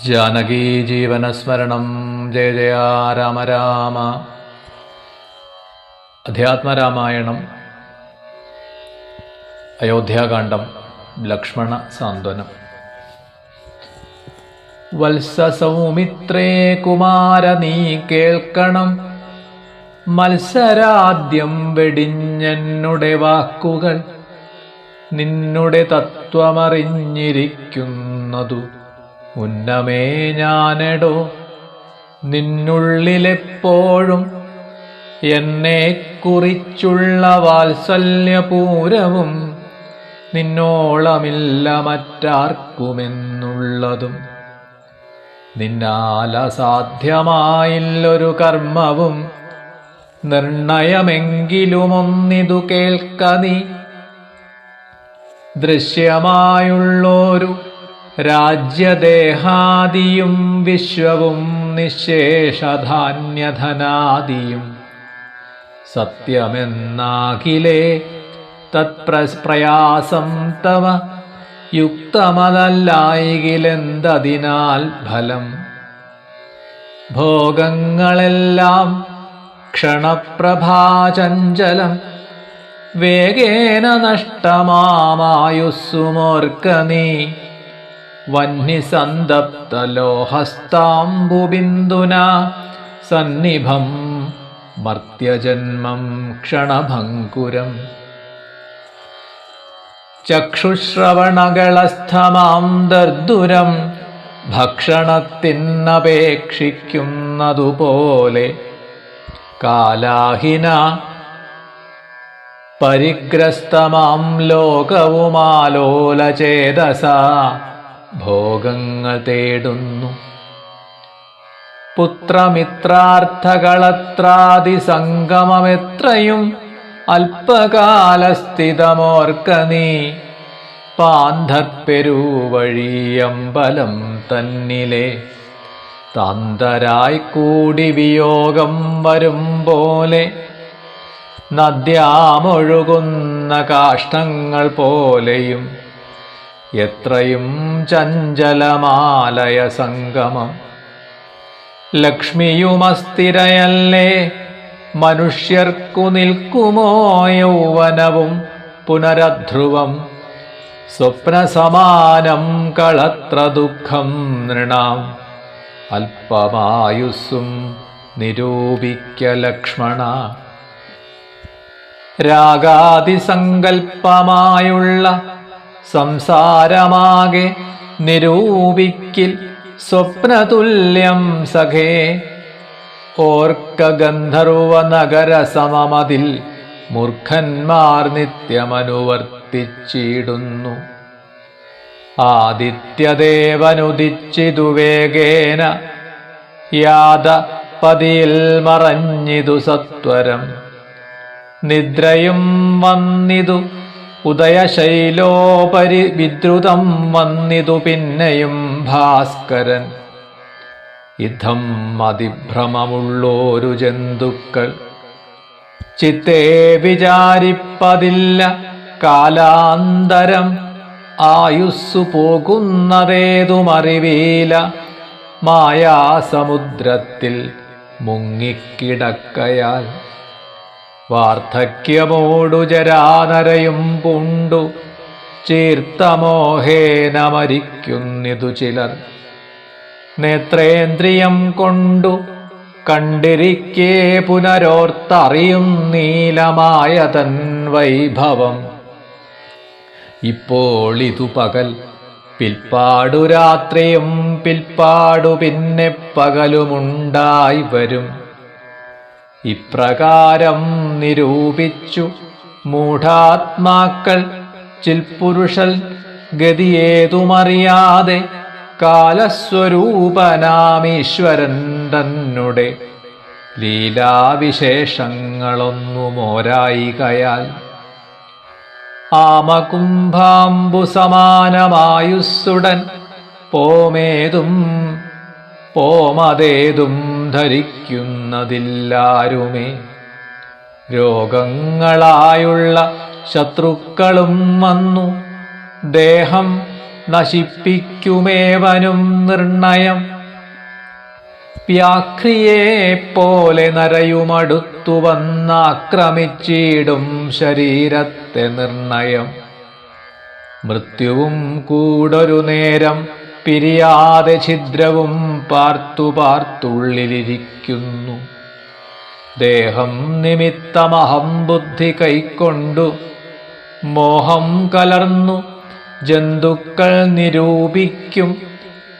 ജാനകീ ജീവനസ്മരണം ജയ ജയ രാമ രാമ. അധ്യാത്മരാമായണം, അയോധ്യാകാന്ഡം, ലക്ഷ്മണ സാന്ത്വനം. വത്സസൗമിത്രേ കുമാര നീ കേൾക്കണം, മത്സരാദ്യം വെടിഞ്ഞെന്നുടെ വാക്കുകൾ. നിന്നുടെ തത്വമറിഞ്ഞിരിക്കുന്നതു ഉന്നമേ ഞാനെടോ. നിന്നുള്ളിലെപ്പോഴും എന്നെ കുറിച്ചുള്ള വാത്സല്യപൂരവും നിന്നോളമില്ല മറ്റാർക്കുമെന്നുള്ളതും. നിന്നാൽ അസാധ്യമായില്ലൊരു കർമ്മവും നിർണയമെങ്കിലുമൊന്നിതു കേൾക്ക നീ. ദൃശ്യമായുള്ളൊരു രാജ്യദേഹാദിയും വിശ്വവും നിശേഷധാന്യധനാദിയും സത്യമെന്നാകിലേ തത്പ്രയാസം തവ യുക്തമതല്ലായികിലെന്തതിനാൽ ഫലം. ഭോഗങ്ങളെല്ലാം ക്ഷണപ്രഭാചഞ്ചലം, വേഗേന നഷ്ടമാമായുസ്സുമോർക്ക നീ. വഹ്നിസന്തപ്തലോഹസ്താംബുബിന്ദുനാ സന്നിഭം മർത്യജന്മം ക്ഷണഭങ്കുരം. ചക്ഷുശ്രവണകളസ്ഥമാം ദർദുരം ഭക്ഷണത്തിനപേക്ഷിക്കുന്നതുപോലെ. കാലാഹിന പരിഗ്രസ്തമാം ലോകവുമാലോലചേതസ ഭോഗങ്ങൾ തേടുന്നു. പുത്രമിത്രാർത്ഥകളത്രാദിസംഗമമെത്രയും അല്പകാലസ്ഥിതമോർക്ക നീ. പാന്ധർപ്പെരുവഴിയമ്പലം തന്നിലെ താന്തരായി കൂടി വിയോഗം വരും പോലെ. നദ്യാമൊഴുകുന്ന കാഷ്ടങ്ങൾ പോലെയും എത്രയും ചഞ്ചലമാലയ സംഗമം. ലക്ഷ്മിയുമസ്ഥിരയല്ലേ മനുഷ്യർക്കു നിൽക്കുമോ യൗവനവും പുനരധ്രുവം. സ്വപ്നസമാനം കളത്ര ദുഃഖം നൃണാം അല്പമായുസ്സും നിരൂപിക്ക ലക്ഷ്മണ. രാഗാദിസങ്കൽപ്പമായുള്ള സംസാരമാകെ നിരൂപിക്കിൽ സ്വപ്നതുല്യം സഖേ. ഓർക്ക ഗന്ധർവ നഗര സമമതിൽ മൂർഖന്മാർ നിത്യമനുവർത്തിച്ചിടുന്നു. ആദിത്യദേവനുദിച്ചിതു വേഗേന യാത പതിയിൽ മറഞ്ഞിതു സത്വരം. നിദ്രയും വന്നിതു ഉദയശൈലോപരി വിദ്രുതം വന്നിതു പിന്നെയും ഭാസ്കരൻ. യുദ്ധം അതിഭ്രമമുള്ളോരു ജന്തുക്കൾ ചിത്തേ വിചാരിപ്പതില്ല കാലാന്തരം. ആയുസ്സു പോകുന്നതേതുമറിവീല, മായാസമുദ്രത്തിൽ മുങ്ങിക്കിടക്കയാൽ. വാർദ്ധക്യമോടു ജരാനരയും പൂണ്ടു ചീർത്തമോഹേന മരിക്കുന്നിതു ചിലർ. നേത്രേന്ദ്രിയം കൊണ്ടു കണ്ടിരിക്കേ പുനരോർത്തറിയും നീലമായ തൻ വൈഭവം. ഇപ്പോൾ ഇതു പകൽ, പിൽപ്പാടു രാത്രിയും പിൽപ്പാടു പിന്നെ പകലുമുണ്ടായി വരും. ഇപ്രകാരം നിരൂപിച്ചു മൂഢാത്മാക്കൾ ചിൽപുരുഷൽ ഗതിയേതുമറിയാതെ. കാലസ്വരൂപനാമീശ്വരൻ തന്നുടെ ലീലാവിശേഷങ്ങളൊന്നുമോരായികയാൽ. ആമകുംഭാംബു സമാനമായുസ്സുടൻ പോമേതും പോമതേതും ധരിക്കുന്നതില്ലാരുമേ. രോഗങ്ങളായുള്ള ശത്രുക്കളും വന്നു ദേഹം നശിപ്പിക്കുമേവനും നിർണയം. വ്യാഘ്രിയെപ്പോലെ നരയുമടുത്തു വന്നാക്രമിച്ചിടും ശരീരത്തെ നിർണയം. മൃത്യുവും കൂടൊരു നേരം പിരിയാതെ ഛിദ്രവും പാർത്തുള്ളിലിരിക്കുന്നു. ദേഹം നിമിത്തമഹം ബുദ്ധി കൈക്കൊണ്ടു മോഹം കലർന്നു ജന്തുക്കൾ നിരൂപിക്കും.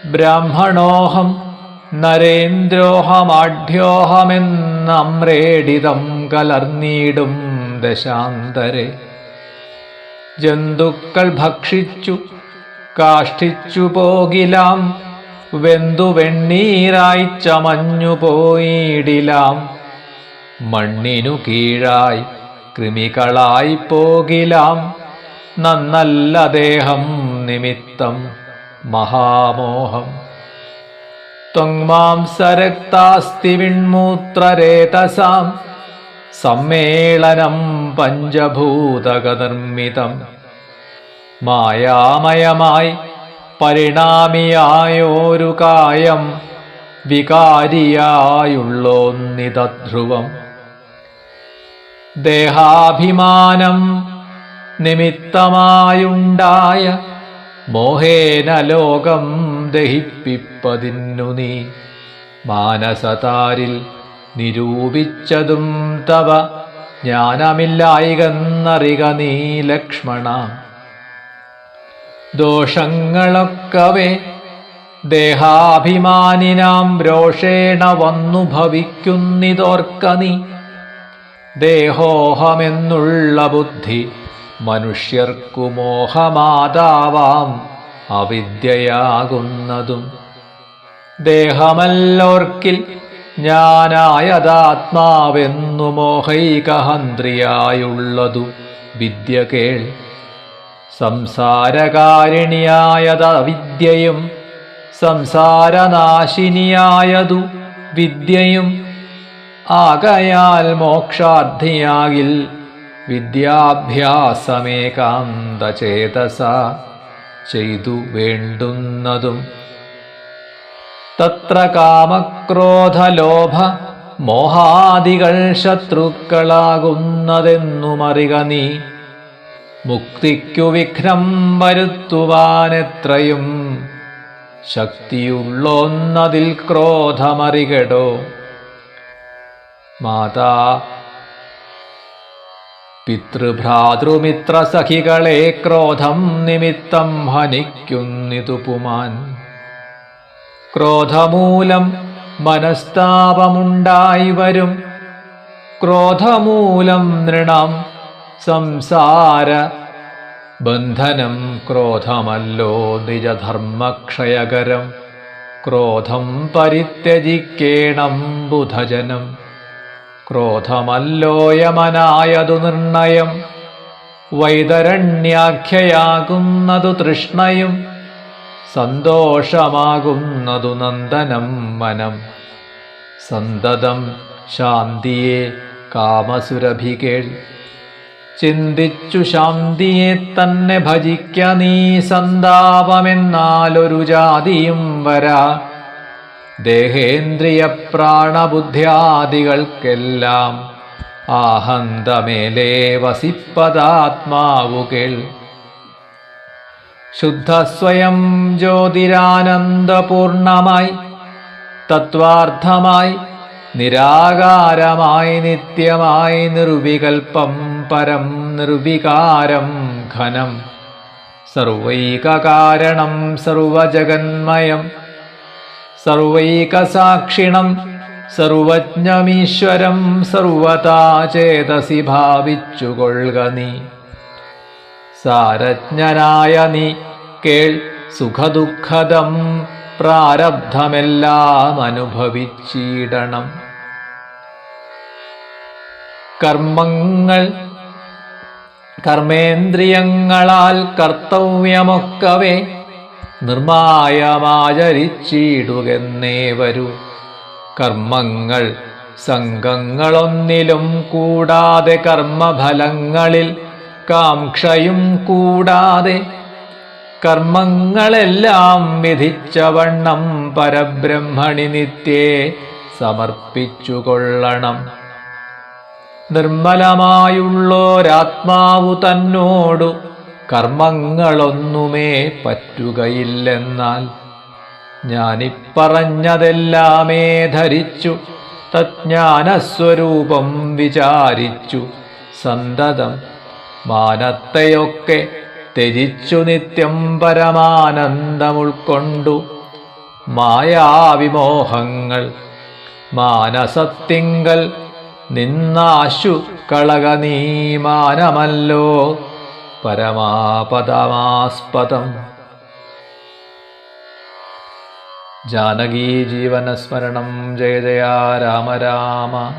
ബ്രാഹ്മണോഹം നരേന്ദ്രോഹമാഢ്യോഹമെന്നമ്രേഡിതം കലർന്നിടും ദശാന്തരെ. ജന്തുക്കൾ ഭക്ഷിച്ചു കാഷ്ഠിച്ചു പോകിലാം, വെന്തു വെണ്ണീരായി ചമഞ്ഞു പോയിടിലാം. മണ്ണിനു കീഴായി കൃമികളായി പോകിലാം, നന്നല്ല ദേഹം നിമിത്തം മഹാമോഹം. ത്വങ്മാംസരക്താസ്തി വിൺമൂത്രരേതസാം, സമ്മേളനം പഞ്ചഭൂതകനിർമ്മിതം. മായാമയമായി പരിണാമിയായോരു കായം, വികാരിയായുള്ളോന്നിതധ്രുവം. ദേഹാഭിമാനം നിമിത്തമായുണ്ടായ മോഹേന ലോകം ദഹിപ്പിപ്പതിന്നു നീ. മാനസതാരിൽ നിരൂപിച്ചതും തവ ജ്ഞാനമില്ലായികന്നറിക നീ ലക്ഷ്മണ. ദോഷങ്ങളൊക്കവേ ദേഹാഭിമാനിനാം രോഷേണ വന്നു ഭവിക്കുന്നിതോർക്ക നീ. ദേഹോഹമെന്നുള്ള ബുദ്ധി മനുഷ്യർക്കു മോഹമാതാവാം അവിദ്യയാകുന്നതും. ദേഹമല്ലോർക്കിൽ ഞാനായതാത്മാവെന്നു മോഹൈകഹന്ത്രിയായുള്ളതു വിദ്യ കേൾ. സംസാരകാരിണിയായതവിദ്യയും സംസാരനാശിനിയായതു വിദ്യയും. ആകയാൽ മോക്ഷാർത്ഥിയാകിൽ വിദ്യാഭ്യാസമേകാന്തചേതസ ചെയ്തു വേണ്ടുന്നതും. തത്ര കാമക്രോധലോഭ മോഹാദികൾ ശത്രുക്കളാകുന്നതെന്നുമറിക നീ. മുക്തിക്കു വിഘ്നം വരുത്തുവാനെത്രയും ശക്തിയുള്ളോന്നതിൽ ക്രോധമറികടോ. മാതാ പിതൃഭ്രാതൃമിത്രസഖികളെ ക്രോധം നിമിത്തം ഹനിക്കുന്നിതു പുമാൻ. ക്രോധമൂലം മനസ്താപമുണ്ടായി വരും. ക്രോധമൂലം നൃണം സംസാര ബന്ധനം. ക്രോധമല്ലോ നിജധർമ്മക്ഷയകരം. ക്രോധം പരിത്യജിക്കേണം ബുധജനം. ക്രോധമല്ലോ യമനായതു നിർണയം. വൈതരണ്യാഖ്യയാകുന്നതു തൃഷ്ണയും. സന്തോഷമാകുന്നതു നന്ദനം വനം. സന്തതം ശാന്തിയെ കാമസുരഭികേൾ. ചിന്തിച്ചു ശാന്തിയെ തന്നെ ഭജിക്ക നീ. സന്താപമെന്നാലൊരു ജാതിയും വരാ. ദേഹേന്ദ്രിയ പ്രാണബുദ്ധ്യാദികൾക്കെല്ലാം ആഹന്തമേലേ വസിപ്പതാത്മാവു കേൾ. ശുദ്ധസ്വയം ജ്യോതിരാനന്ദപൂർണമായി തത്വാർത്ഥമായി നിരാകാരമായി നിത്യമായി നിർവികൽപ്പം പരം നിർവികാരം ഘനം. സർവൈകകാരണം സർവജഗന്മയം സർവൈകസാക്ഷിണം സർവജ്ഞമീശ്വരം. സർവതാ ചേതസി ഭാവിച്ചുകൊള്ളുക നീ. സാരജ്ഞനായ നീ കേൾ സുഖദുഃഖദം. പ്രാരബ്ധമെല്ലാം അനുഭവിച്ചിടണം. കർമ്മേന്ദ്രിയങ്ങളാൽ കർത്തവ്യമൊക്കവേ നിർമായമാചരിച്ചിടുകെന്നേ വരൂ. കർമ്മങ്ങൾ സംഘങ്ങളൊന്നിലും കൂടാതെ കർമ്മഫലങ്ങളിൽ കാംക്ഷയും കൂടാതെ കർമ്മങ്ങളെല്ലാം വിധിച്ചവണ്ണം പരബ്രഹ്മണി നിത്യേ സമർപ്പിച്ചുകൊള്ളണം. നിർമ്മലമായുള്ളോരാത്മാവു തന്നോടു കർമ്മങ്ങളൊന്നുമേ പറ്റുകയില്ലെന്നാൽ ഞാനിപ്പറഞ്ഞതെല്ലാമേ ധരിച്ചു തജ്ഞാനസ്വരൂപം വിചാരിച്ചു സന്തതം മാനത്തെയൊക്കെ ത്യജിച്ചു നിത്യം പരമാനന്ദമുൾക്കൊണ്ടു മായാവിമോഹങ്ങൾ മാനസത്തിങ്കൽ നിന്നാശു കളക നീ മാനമല്ലോ പരമാപദമാസ്പദം. ജാനകീ ജീവനസ്മരണം ജയ ജയ രാമ രാമ.